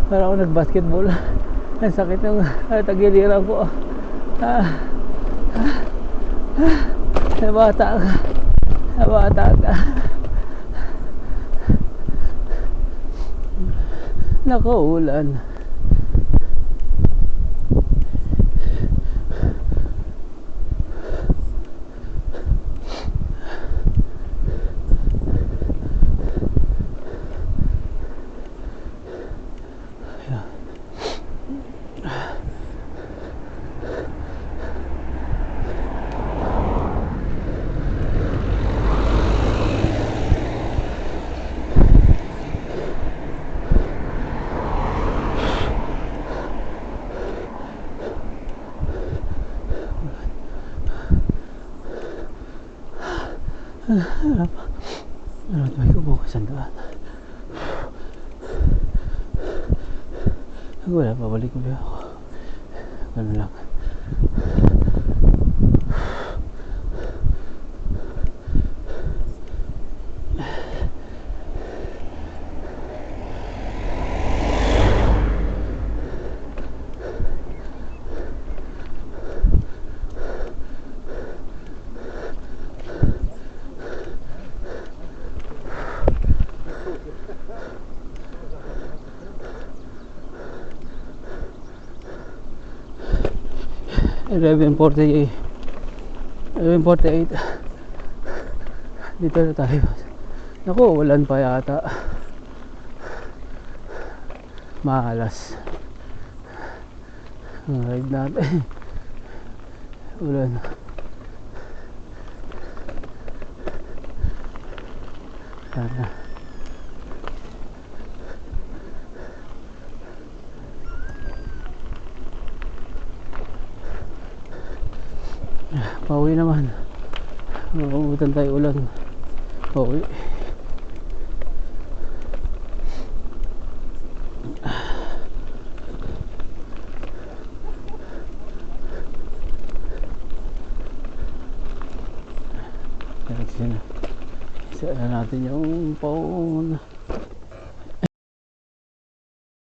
Para ako nag-basketball. Ang sakit ng tagiliran ko. Nabata ka. Nabata ka. Nakaulan. Ano may kubukas ang daan. Wala, pabalik ulit ako. Ganun lang. $11:48 dito na tayo. Naku, ulan pa yata. Malas ang ride natin. Ulan. Sana pauwi naman. Mabubutan tayo ulan. Pauwi. Isa na natin yung phone.